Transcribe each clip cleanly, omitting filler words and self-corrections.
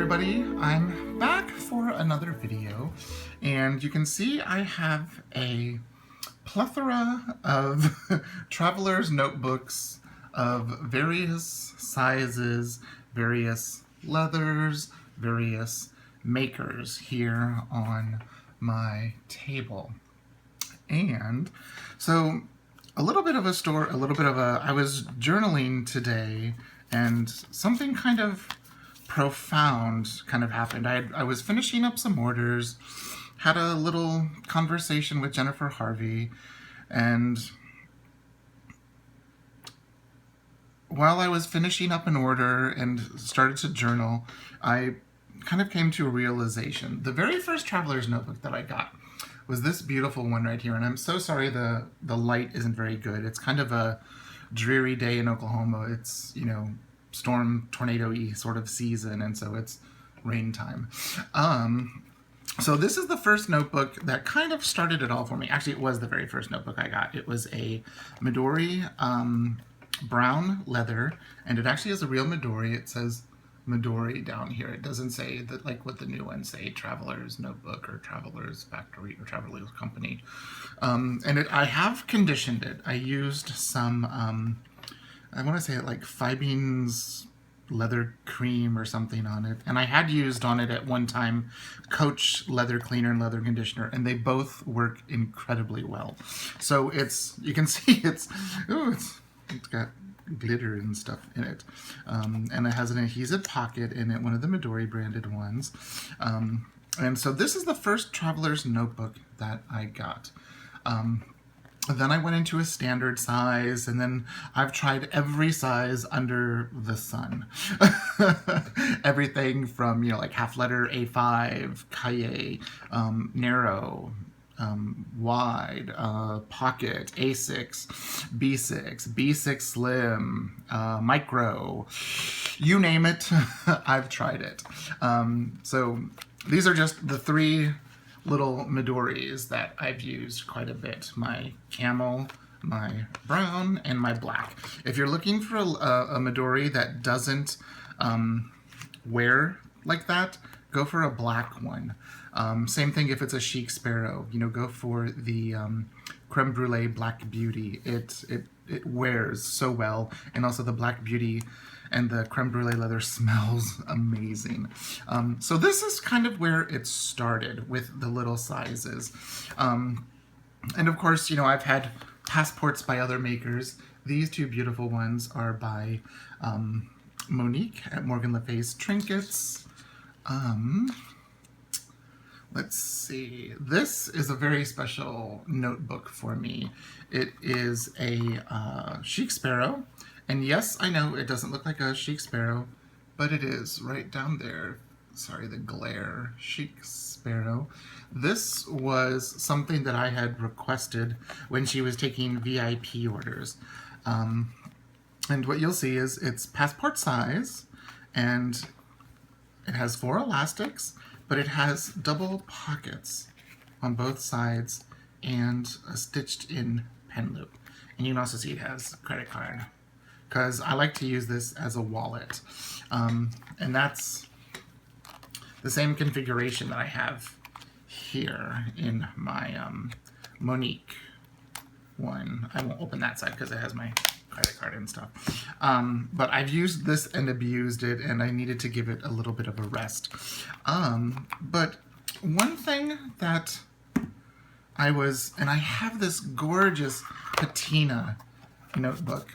everybody, I'm back for another video, and you can see I have a plethora of traveler's notebooks of various sizes, various leathers, various makers here on my table. And so I was journaling today, and something kind of profound kind of happened. I was finishing up some orders, had a little conversation with Jennifer Harvey, and while I was finishing up an order and started to journal, I kind of came to a realization. The very first traveler's notebook that I got was this beautiful one right here, and I'm so sorry the light isn't very good. It's kind of a dreary day in Oklahoma. It's, you know, storm tornado-y sort of season, and so it's rain time. So this is the first notebook that kind of started it all for me. Actually, it was the very first notebook I got. It was a Midori brown leather, and it actually is a real Midori. It says Midori down here. It doesn't say that like what the new ones say, Traveler's Notebook or Traveler's Factory or Traveler's Company. I have conditioned it. I used some I want to say it like Fibeens leather cream or something on it. And I had used on it at one time Coach leather cleaner and leather conditioner, and they both work incredibly well. So you can see it's got glitter and stuff in it. And it has an adhesive pocket in it, one of the Midori branded ones. And so this is the first traveler's notebook that I got. Then I went into a standard size, and then I've tried every size under the sun. Everything from, you know, like half letter A5, Cahier, narrow, wide, pocket, A6, B6, B6 slim, micro, you name it, I've tried it. So these are just the three little Midoris that I've used quite a bit. My camel, my brown, and my black. If you're looking for a Midori that doesn't wear like that, go for a black one. Same thing if it's a chic sparrow. You know, go for the creme brulee black beauty. It wears so well, and also the black beauty and the creme brulee leather smells amazing. So this is kind of where it started with the little sizes. And of course, you know, I've had passports by other makers. These two beautiful ones are by Monique at Morgan Le Fay's Trinkets. Let's see. This is a very special notebook for me. It is a chic sparrow. And yes, I know it doesn't look like a chic sparrow, but it is right down there. Sorry, the glare. Chic sparrow. This was something that I had requested when she was taking VIP orders. And what you'll see is it's passport size, and it has 4 elastics, but it has double pockets on both sides and a stitched in pen loop. And you can also see it has credit card, because I like to use this as a wallet. And that's the same configuration that I have here in my Monique one. I won't open that side because it has my credit card and stuff. But I've used this and abused it, and I needed to give it a little bit of a rest. But one thing that and I have this gorgeous patina notebook,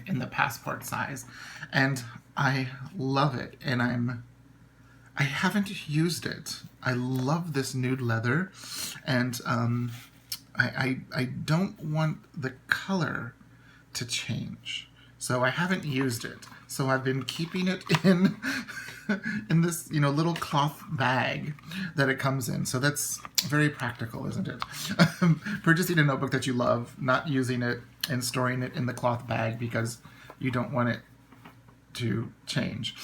in the passport size, and I love it, and I haven't used it. I love this nude leather, and I don't want the color to change, so I haven't used it. So I've been keeping it in this, you know, little cloth bag that it comes in. So that's very practical, isn't it? Purchasing a notebook that you love, not using it, and storing it in the cloth bag because you don't want it to change.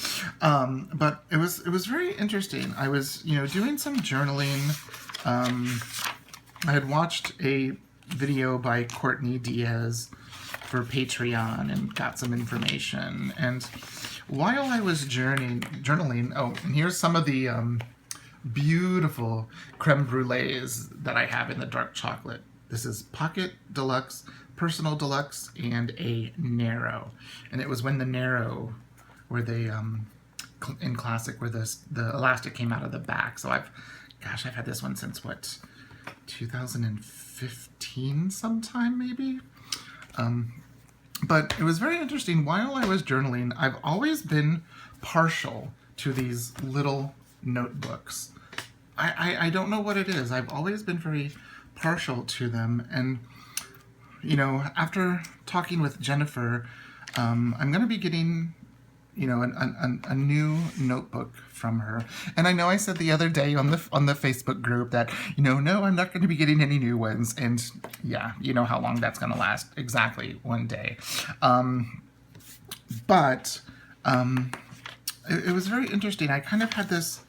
But it was very interesting. I was, you know, doing some journaling. I had watched a video by Courtney Diaz for Patreon and got some information. And while I was journaling, oh, and here's some of the beautiful creme brulees that I have in the dark chocolate. This is Pocket Deluxe, Personal Deluxe, and a Narrow. And it was when the Narrow, where they in Classic, where the elastic came out of the back. So I've had this one since what, 2015 sometime maybe. But it was very interesting. While I was journaling, I've always been partial to these little notebooks. I don't know what it is. I've always been very partial to them. And, you know, after talking with Jennifer, I'm going to be getting, you know, a new notebook from her. And I know I said the other day on the Facebook group that, you know, no, I'm not going to be getting any new ones. And yeah, you know how long that's going to last. Exactly one day. But it was very interesting. I kind of had this...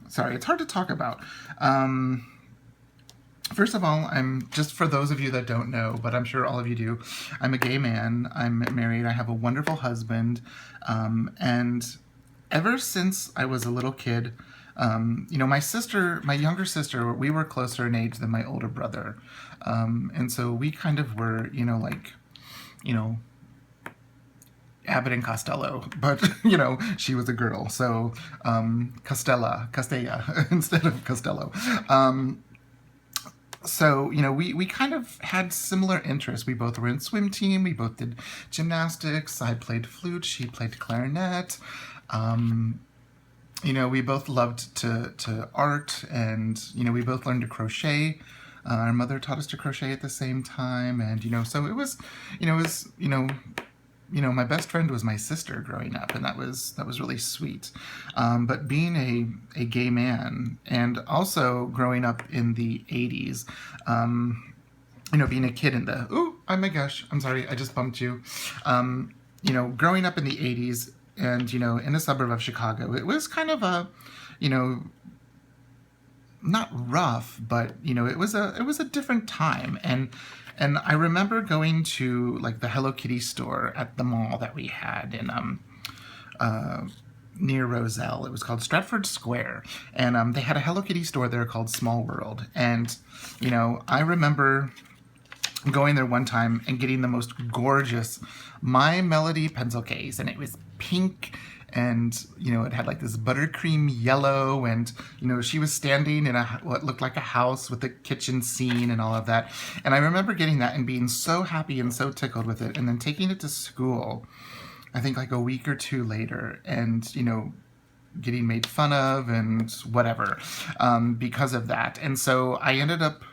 Sorry, it's hard to talk about. First of all, just for those of you that don't know, but I'm sure all of you do, I'm a gay man. I'm married. I have a wonderful husband. And ever since I was a little kid, you know, my younger sister, we were closer in age than my older brother. And so we kind of were, you know, like, you know, Abbott and Costello, but, you know, she was a girl. So Castella instead of Costello. So, you know, we kind of had similar interests. We both were in swim team. We both did gymnastics. I played flute. She played clarinet. You know, we both loved to art, and, you know, we both learned to crochet. Our mother taught us to crochet at the same time. And, you know, so it was, my best friend was my sister growing up, and that was really sweet. But being a gay man, and also growing up in the 80s, you know, being a kid in the, oh my gosh, I'm sorry, I just bumped you. You know, growing up in the 80s and, you know, in a suburb of Chicago, it was kind of a, you know, not rough, but, you know, it was a different time. And I remember going to, like, the Hello Kitty store at the mall that we had in near Roselle. It was called Stratford Square. And they had a Hello Kitty store there called Small World. And, you know, I remember going there one time and getting the most gorgeous My Melody pencil case. And it was pink, and, you know, it had like this buttercream yellow, and, you know, she was standing in what looked like a house with a kitchen scene and all of that. And I remember getting that and being so happy and so tickled with it, and then taking it to school, I think like a week or two later, and, you know, getting made fun of and whatever because of that. And so I ended up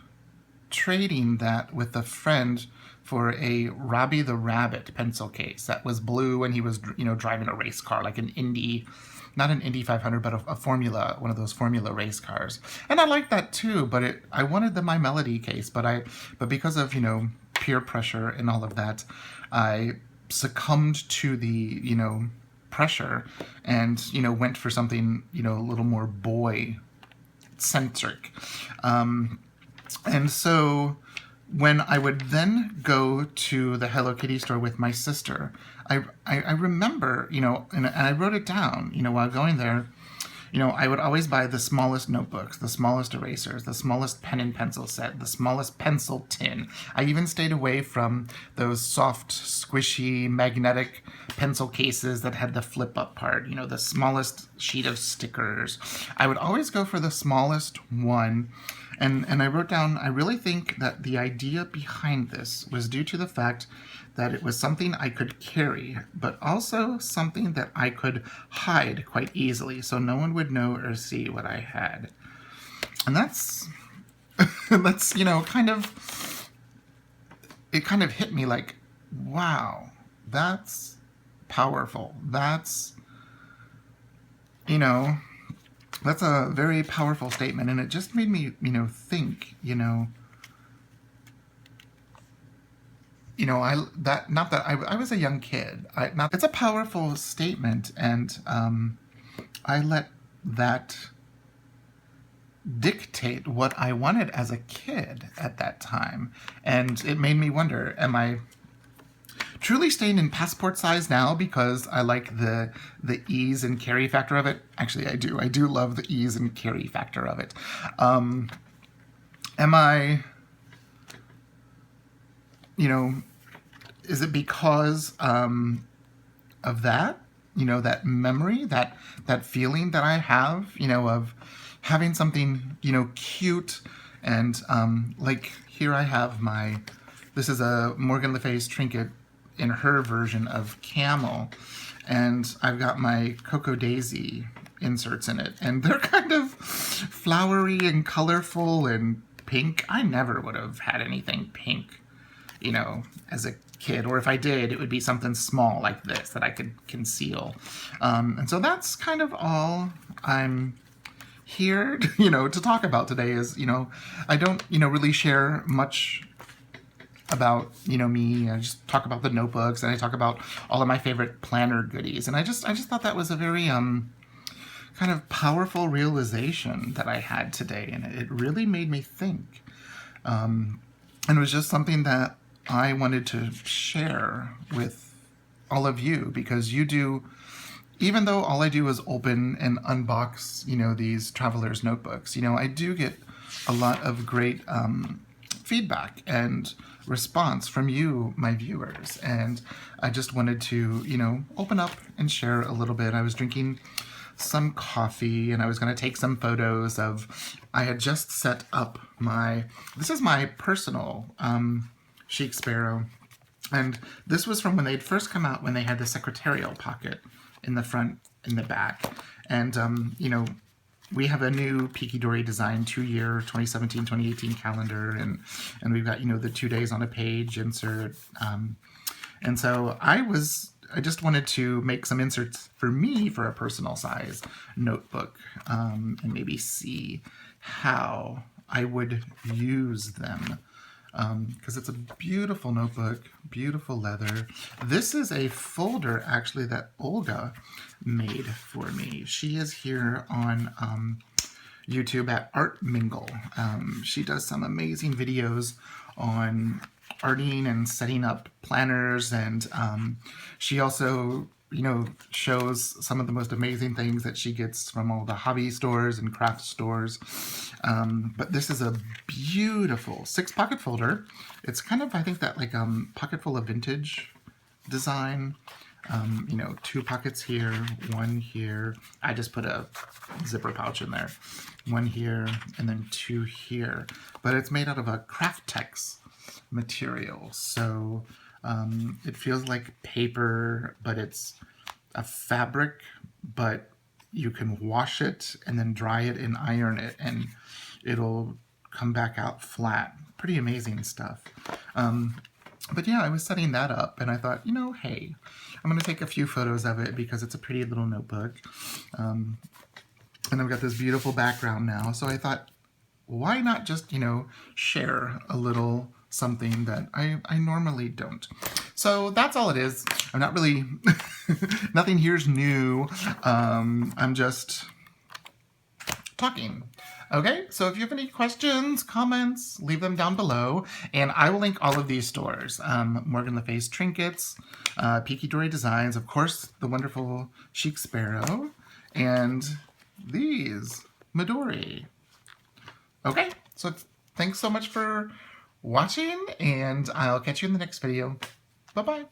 trading that with a friend for a Robbie the Rabbit pencil case that was blue, and he was, you know, driving a race car, like an Indy, not an Indy 500, but a Formula, one of those Formula race cars. And I liked that too, but I wanted the My Melody case, but because of, you know, peer pressure and all of that, I succumbed to the, you know, pressure, and, you know, went for something, you know, a little more boy centric. And so when I would then go to the Hello Kitty store with my sister, I remember, you know, and I wrote it down, you know, while going there, you know, I would always buy the smallest notebooks, the smallest erasers, the smallest pen and pencil set, the smallest pencil tin. I even stayed away from those soft, squishy, magnetic pencil cases that had the flip-up part, you know, the smallest sheet of stickers. I would always go for the smallest one. And I wrote down, I really think that the idea behind this was due to the fact that it was something I could carry, but also something that I could hide quite easily, so no one would know or see what I had. And that's, you know, it kind of hit me like, wow, that's powerful. That's, you know, that's a very powerful statement, and it just made me, you know, think, you know, I was a young kid. It's a powerful statement, and I let that dictate what I wanted as a kid at that time. And it made me wonder, am I truly staying in passport size now because I like the ease and carry factor of it? Actually, I do. I do love the ease and carry factor of it. Am I, you know, is it because of that? You know, that memory, that feeling that I have, you know, of having something, you know, cute and like here I have this is a Morgan Le Fay's trinket in her version of camel, and I've got my Cocoa Daisy inserts in it, and they're kind of flowery and colorful and pink. I never would have had anything pink, you know, as a kid, or if I did, it would be something small like this that I could conceal. And so that's kind of all I'm here, you know, to talk about today. Is, you know, I don't, you know, really share much about, you know, me. I just talk about the notebooks, and I talk about all of my favorite planner goodies. And I just thought that was a very kind of powerful realization that I had today, and it really made me think. And it was just something that I wanted to share with all of you, because you do, even though all I do is open and unbox, you know, these traveler's notebooks, you know, I do get a lot of great feedback and response from you, my viewers. And I just wanted to, you know, open up and share a little bit. I was drinking some coffee, and I was going to take some photos of, I had just set up this is my personal chic sparrow. And this was from when they'd first come out, when they had the secretarial pocket in the front, in the back. And, you know, we have a new Midori design 2-year 2017-2018 calendar, and we've got, you know, the 2 days on a page insert. And so I just wanted to make some inserts for me for a personal size notebook, and maybe see how I would use them. Because it's a beautiful notebook, beautiful leather. This is a folder, actually, that Olga made for me. She is here on YouTube at Art Mingle. She does some amazing videos on arting and setting up planners, and she also, you know, shows some of the most amazing things that she gets from all the hobby stores and craft stores. But this is a beautiful 6-pocket folder. It's kind of, I think, that like pocket full of vintage design. You know, 2 pockets here, 1 here. I just put a zipper pouch in there. 1 here, and then 2 here. But it's made out of a Craftex material. So it feels like paper, but it's a fabric, but you can wash it and then dry it and iron it, and it'll come back out flat. Pretty amazing stuff. But yeah, I was setting that up, and I thought, you know, hey, I'm going to take a few photos of it because it's a pretty little notebook. And I've got this beautiful background now, so I thought, why not just, you know, share a little something that I normally don't. So that's all it is. I'm not really, nothing here's new. I'm just talking. Okay, so if you have any questions, comments, leave them down below, and I will link all of these stores. Morgan Le Fay's trinkets, Midori Designs, of course, the wonderful Chic Sparrow, and these, Midori. Okay, so thanks so much for watching, and I'll catch you in the next video. Bye-bye.